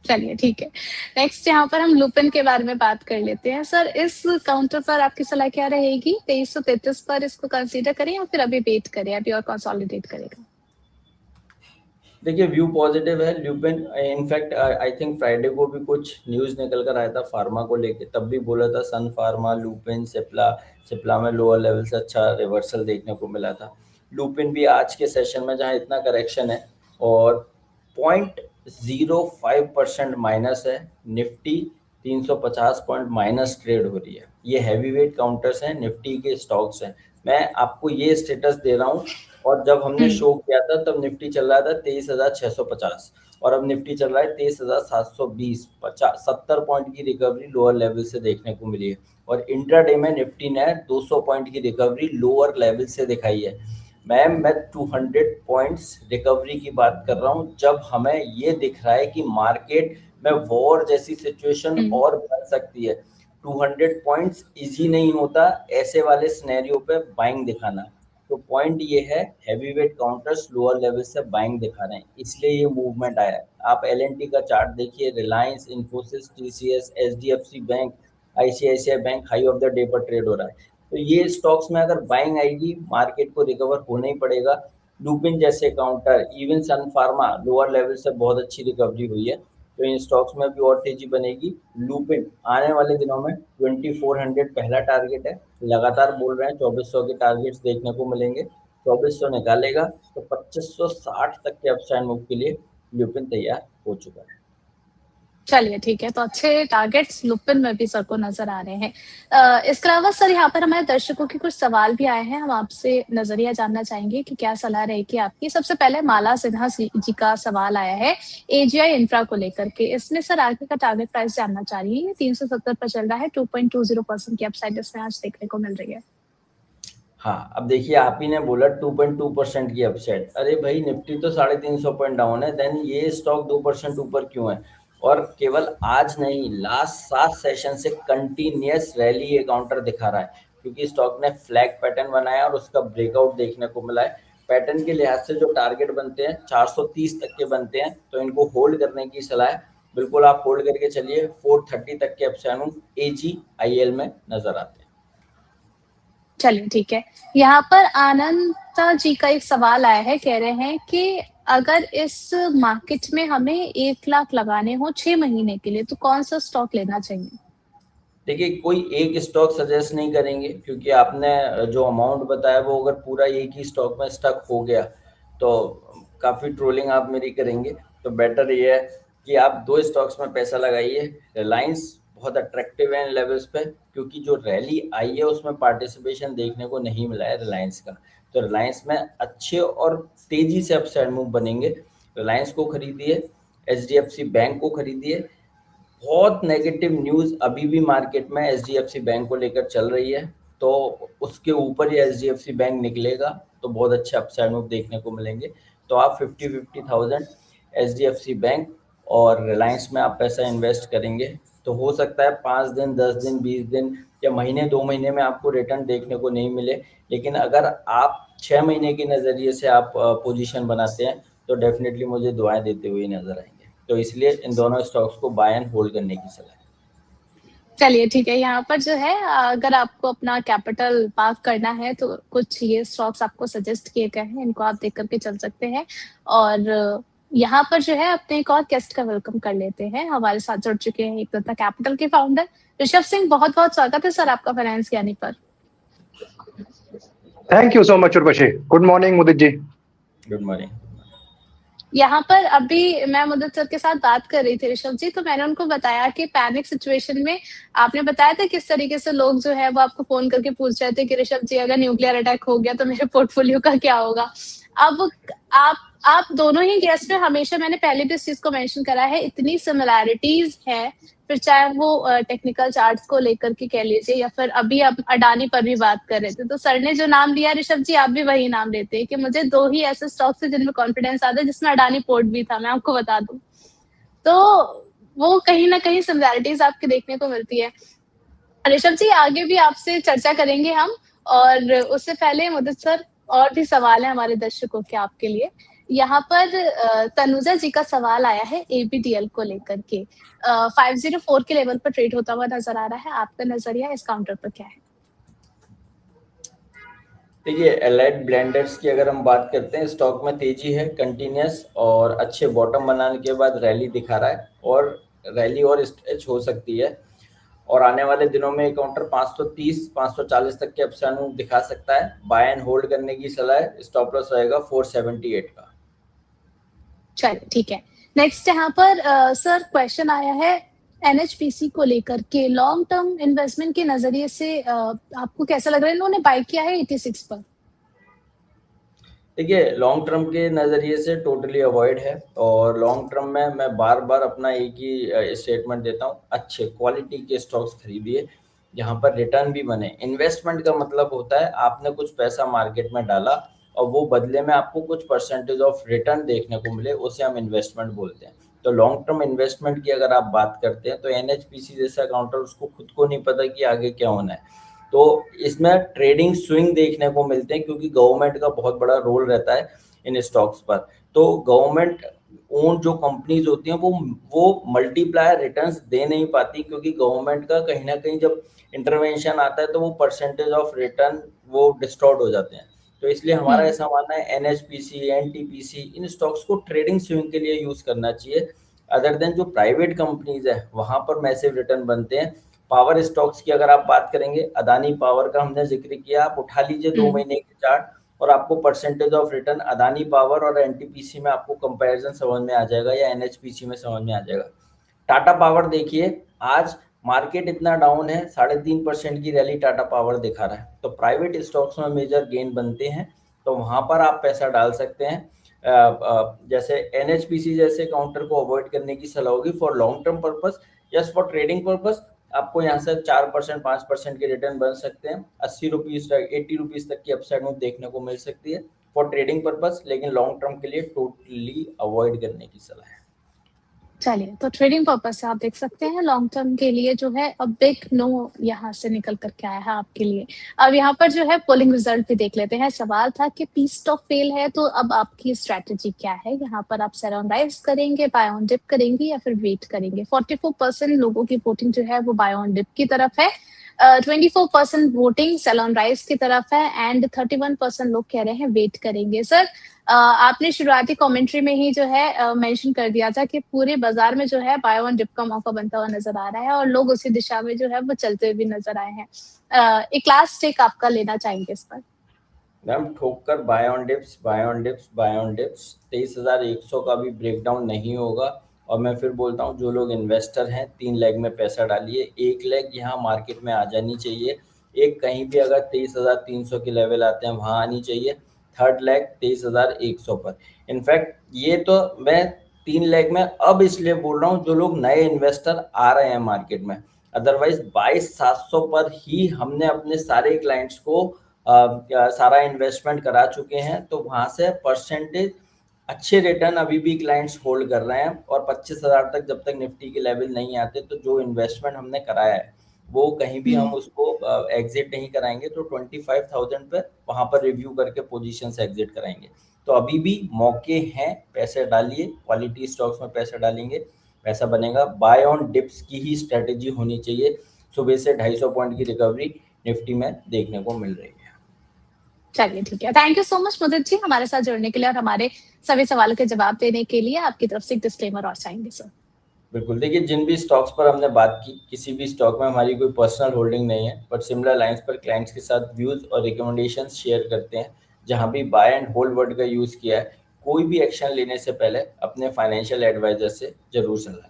चलिए ठीक है। नेक्स्ट यहाँ पर हम लुपिन के बारे में बात कर लेते हैं। सर इस काउंटर पर आपकी सलाह क्या रहेगी? 2333 पर इसको कंसीडर करें या फिर अभी वेट करें, अभी और कंसोलिडेट करेगा? देखिए व्यू पॉजिटिव है lupin. In fact I think Friday को भी कुछ न्यूज़ निकल कर आया था फार्मा को लेके, तब भी बोला था सन फार्मा, लुपिन, सिप्ला में लोअर लेवल से अच्छा रिवर्सल देखने को मिला था। लुपिन भी आज के सेशन में जहां इतना करेक्शन है और 0.05% माइनस है, निफ्टी 350 पॉइंट माइनस ट्रेड हो रही है। ये हैवी वेट काउंटर्स हैं, निफ्टी के स्टॉक्स हैं। मैं आपको ये स्टेटस दे रहा हूँ, और जब हमने शो किया था तब निफ्टी चल रहा था 23,650 और अब निफ्टी चल रहा है 23,720। 70 पॉइंट की रिकवरी लोअर लेवल से देखने को मिली है, और इंट्राडे में निफ्टी ने 200 पॉइंट की रिकवरी लोअर लेवल से दिखाई है। मैम मैं 200 पॉइंट्स रिकवरी की बात कर रहा हूँ, जब हमें ये दिख रहा है कि मार्केट में वॉर जैसी सिचुएशन और बन सकती है। 200 पॉइंट्स इजी नहीं होता ऐसे वाले सिनेरियो पे बाइंग दिखाना। तो पॉइंट ये है, हैवीवेट काउंटर्स लोअर लेवल से बाइंग दिखा रहे हैं, इसलिए ये मूवमेंट आया है। आप एलएनटी का चार्ट देखिए, Reliance, Infosys, TCS, HDFC bank, ICICI bank high of the day पर ट्रेड हो रहा है। तो ये स्टॉक्स में अगर बाइंग आएगी, मार्केट को रिकवर होना ही पड़ेगा। लुपिन जैसे काउंटर, इवन सन फार्मा लोअर लेवल से बहुत अच्छी रिकवरी हुई है, तो इन स्टॉक्स में भी और तेजी बनेगी। लुपिन आने वाले दिनों में 2400 पहला टारगेट है, लगातार बोल रहे हैं 2400 के टारगेट्स देखने को मिलेंगे। 2400 निकालेगा तो 2560 तक के अपसाइड मूव के लिए लुपिन तैयार हो चुका है। चलिए ठीक है, तो अच्छे टारगेट्स लुपिन में भी सर को नजर आ रहे हैं। इसके अलावा सर यहाँ पर हमारे दर्शकों के कुछ सवाल भी आए हैं, हम आपसे नजरिया जानना चाहेंगे कि क्या सलाह रहेगी आपकी। सबसे पहले माला सिन्हा जी का सवाल आया है एजीआई इंफ्रा को लेकर के। इसमें सर आगे का टारगेट प्राइस जानना चाह रही है। 370 पर चल रहा है, 2.20% की अपसाइड इसमें आज देखने को मिल रही है। हाँ, अब देखिए आप ही ने बोला 2.2% की अपसाइड। अरे भाई निफ्टी तो 350 पॉइंट डाउन है, देन ये स्टॉक 2% ऊपर क्यों है? और केवल आज नहीं, लास्ट 7 सेशन से कंटिन्यूस रैली ये काउंटर दिखा रहा है, क्योंकि स्टॉक ने फ्लैग पैटर्न बनाया और उसका ब्रेकआउट देखने को मिला है। पैटर्न के लिहाज से जो टारगेट बनते हैं 430 तक के बनते हैं, तो इनको होल्ड करने की सलाह है। बिल्कुल आप होल्ड करके चलिए। 430 तक के अपसाइड एजीआईएल में नजर आते हैं। चलिए ठीक है। यहाँ पर आनंदा जी का एक सवाल आया है, कह रहे हैं कि अगर इस मार्केट में हमें 1 लाख लगाने हो 6 महीने के लिए तो कौन सा स्टॉक लेना चाहिए? देखिए कोई एक स्टॉक सजेस्ट नहीं करेंगे, क्योंकि आपने जो अमाउंट बताया वो अगर पूरा एक ही स्टॉक में स्टक हो गया तो काफ़ी ट्रोलिंग आप मेरी करेंगे। तो बेटर ये है कि आप 2 स्टॉक्स में पैसा लगाइए। रिलायंस बहुत अट्रैक्टिव है इन लेवल्स पे, क्योंकि जो रैली आई है उसमें पार्टिसिपेशन देखने को नहीं मिला है रिलायंस का। तो रिलायंस में अच्छे और तेज़ी से अपसाइड मूव बनेंगे। रिलायंस को खरीदिए, एचडीएफसी बैंक को खरीदिए। बहुत नेगेटिव न्यूज़ अभी भी मार्केट में एचडीएफसी बैंक को लेकर चल रही है, तो उसके ऊपर ही एचडीएफसी बैंक निकलेगा तो बहुत अच्छे अपसाइड मूव देखने को मिलेंगे। तो आप 50,000 एचडीएफसी बैंक और रिलायंस में आप पैसा इन्वेस्ट करेंगे तो हो सकता है 5 दिन, 10 दिन, 20 दिन या महीने, 2 महीने में आपको रिटर्न देखने को नहीं मिले। लेकिन अगर आप 6 महीने के नज़रिए से आप पोजीशन बनाते हैं तो डेफिनेटली मुझे दुआएं देते हुए नजर आएंगे। तो इसलिए इन दोनों स्टॉक्स को बाय एंड होल्ड करने की सलाह है। चलिए ठीक है। यहाँ पर जो है अगर आपको अपना कैपिटल पार्क करना है तो कुछ ये स्टॉक्स आपको सजेस्ट किए गए हैं, इनको आप देख करके चल सकते हैं। और यहाँ पर जो है अपने एक और गेस्ट का वेलकम कर लेते हैं। हमारे साथ जुड़ चुके हैं एक दत्ता कैपिटल के फाउंडर ऋषभ सिंह। बहुत बहुत स्वागत है सर आपका फाइनेंस ज्ञानी पर। Thank you so much Urvashi. Good morning Mudit ji. Good morning. यहाँ पर अभी मैं मुदत सर के साथ बात कर रही थी ऋषभ जी, तो मैंने उनको बताया कि पैनिक सिचुएशन में आपने बताया था किस तरीके से लोग जो है वो आपको फोन करके पूछ रहे थे कि ऋषभ जी अगर न्यूक्लियर अटैक हो गया तो मेरे पोर्टफोलियो का क्या होगा। अब आप दोनों ही गेस्ट में हमेशा, मैंने पहले भी इस चीज को मेंशन करा है, इतनी सिमिलैरिटीज है, फिर चाहे वो टेक्निकल चार्ट्स को लेकर के कह लीजिए या फिर अभी आप अडानी पर भी बात कर रहे थे, तो सर ने जो नाम लिया ऋषभ जी आप भी वही नाम लेते हैं कि मुझे 2 ही ऐसे स्टॉक्स है जिनमें कॉन्फिडेंस आता है, जिसमें अडानी पोर्ट भी था, मैं आपको बता दूं। तो वो कहीं ना कहीं सिमिलैरिटीज आपके देखने को मिलती है। ऋषभ जी आगे भी आपसे चर्चा करेंगे हम, और उससे पहले मुदत सर और भी सवाल है हमारे दर्शकों के आपके लिए यहाँ पर तनुजा जी का सवाल आया है एबीडीएल को लेकर के। 504 के लेवल पर ट्रेड होता हुआ नजर आ रहा है, आपका नजरिया इस काउंटर पर क्या है? देखिए, एलाइड ब्लेंडर्स की अगर हम बात करते हैं, स्टॉक में तेजी है कंटिन्यूस और अच्छे बॉटम बनाने के बाद रैली दिखा रहा है और रैली और स्ट्रेच हो सकती है और आने वाले दिनों में काउंटर 530 540 तक के अपसाइड मूव दिखा सकता है। बाय एंड होल्ड करने की सलाह है, स्टॉप लॉस रहेगा 478 का। चलिए ठीक है। नेक्स्ट यहाँ पर सर क्वेश्चन आया है एनएचपीसी को लेकर के, लॉन्ग टर्म इन्वेस्टमेंट के नजरिए से आपको कैसा लग रहा है? इन्होंने बाय किया है 86 पर। देखिए, लॉन्ग टर्म के नज़रिए से टोटली अवॉइड है और लॉन्ग टर्म में मैं बार बार अपना एक ही स्टेटमेंट देता हूँ, अच्छे क्वालिटी के स्टॉक्स खरीदिए जहाँ पर रिटर्न भी बने। इन्वेस्टमेंट का मतलब होता है आपने कुछ पैसा मार्केट में डाला और वो बदले में आपको कुछ परसेंटेज ऑफ रिटर्न देखने को मिले, उसे हम इन्वेस्टमेंट बोलते हैं। तो लॉन्ग टर्म इन्वेस्टमेंट की अगर आप बात करते हैं तो एनएचपीसी जैसा काउंटर, उसको खुद को नहीं पता कि आगे क्या होना है, तो इसमें ट्रेडिंग स्विंग देखने को मिलते हैं क्योंकि गवर्नमेंट का बहुत बड़ा रोल रहता है इन स्टॉक्स पर। तो गवर्नमेंट ओन जो कंपनीज होती हैं वो मल्टीप्लायर रिटर्न्स दे नहीं पाती क्योंकि गवर्नमेंट का कहीं ना कहीं जब इंटरवेंशन आता है तो वो परसेंटेज ऑफ रिटर्न वो डिस्टॉर्ट हो जाते हैं। तो इसलिए हमारा ऐसा मानना है एनएचपीसी एनटीपीसी इन स्टॉक्स को ट्रेडिंग स्विंग के लिए यूज करना चाहिए। अदर देन जो प्राइवेट कंपनीज है वहां पर मैसिव रिटर्न बनते हैं। पावर स्टॉक्स की अगर आप बात करेंगे, अदानी पावर का हमने जिक्र किया, आप उठा लीजिए 2 महीने के चार्ट और आपको percentage of return Adani power और एनटीपीसी में आपको कंपैरिजन समझ में आ जाएगा या एनएचपीसी में समझ में आ जाएगा। टाटा पावर देखिए, आज मार्केट इतना डाउन है, 3.5% की रैली टाटा पावर दिखा रहा है। तो प्राइवेट स्टॉक्स में मेजर गेन बनते हैं, तो वहां पर आप पैसा डाल सकते हैं। जैसे एनएचपीसी जैसे काउंटर को अवॉइड करने की सलाह होगी for long term purpose. Yes, for trading purpose आपको यहाँ से 4% 5% के रिटर्न बन सकते हैं। 80 रुपीज तक 80 रुपीज तक की अपसाइड मूव देखने को मिल सकती है फॉर ट्रेडिंग पर्पस, लेकिन लॉन्ग टर्म के लिए टोटली अवॉइड करने की सलाह है। चलिए, तो ट्रेडिंग पर्पस से आप देख सकते हैं, लॉन्ग टर्म के लिए जो है अब बिग नो यहाँ से निकल करके आया है आपके लिए। अब यहाँ पर जो है पोलिंग रिजल्ट भी देख लेते हैं। सवाल था कि पी स्टॉक फेल है, तो अब आपकी स्ट्रेटेजी क्या है? यहाँ पर आप सेल ऑन राइज करेंगे, बाय ऑन डिप करेंगे या फिर वेट करेंगे? 44% लोगों की वोटिंग जो है वो बाय ऑन डिप की तरफ है, 24% वोटिंग सेल ऑन राइज की तरफ है एंड 31% लोग कह रहे हैं वेट करेंगे। सर, आपने शुरुआती कमेंट्री में ही जो है मेंशन कर दिया था कि पूरे बाजार में जो है बाय ऑन डिप का मौका बनता हुआ नजर आ रहा है और लोग उसी दिशा में जो है वो चलते हुए भी नजर आए हैं। एक लास्ट टेक आपका लेना चाहेंगे इस पर? मैम, ठोकर buy on dips buy on dips buy on dips 23,100 का भी ब्रेकडाउन नहीं होगा। और मैं फिर बोलता हूँ, जो लोग इन्वेस्टर हैं 3 लेग में पैसा डालिए, 1 लेग यहाँ मार्केट में आ जानी चाहिए, एक कहीं भी अगर 23,300 के लेवल आते हैं वहाँ आनी चाहिए, थर्ड लेग 23,100 पर। इनफैक्ट ये तो मैं 3 लेग में अब इसलिए बोल रहा हूँ जो लोग नए इन्वेस्टर आ रहे हैं मार्केट में, अदरवाइज 22,700 पर ही हमने अपने सारे क्लाइंट्स को सारा इन्वेस्टमेंट करा चुके हैं। तो वहां से परसेंटेज अच्छे रिटर्न अभी भी क्लाइंट्स होल्ड कर रहे हैं और 25,000 तक जब तक निफ्टी के लेवल नहीं आते तो जो इन्वेस्टमेंट हमने कराया है वो कहीं भी हम उसको एग्जिट नहीं कराएंगे। तो 25,000 पे वहां पर रिव्यू करके पोजीशन से एग्जिट कराएंगे। तो अभी भी मौके हैं, पैसे डालिए, क्वालिटी स्टॉक्स में पैसा डालेंगे पैसा बनेगा। बाय ऑन डिप्स की ही स्ट्रेटेजी होनी चाहिए। सुबह से 250 पॉइंट की रिकवरी निफ्टी में देखने को मिल रही है। चलिए ठीक है, थैंक यू सो मच मुदित जी हमारे साथ जुड़ने के लिए और हमारे सभी सवालों के जवाब देने के लिए। आपकी तरफ से एक डिस्क्लेमर और चाहेंगे सर? बिल्कुल, देखिए, जिन भी स्टॉक्स पर हमने बात की, किसी भी स्टॉक में हमारी कोई पर्सनल होल्डिंग नहीं है, बट सिमिलर लाइंस पर क्लाइंट्स के साथ व्यूज और रिकमेंडेशंस शेयर करते हैं। जहां भी बाय एंड होल्ड वर्ड का यूज किया है, कोई भी एक्शन लेने से पहले अपने फाइनेंशियल एडवाइजर से जरूर सलाह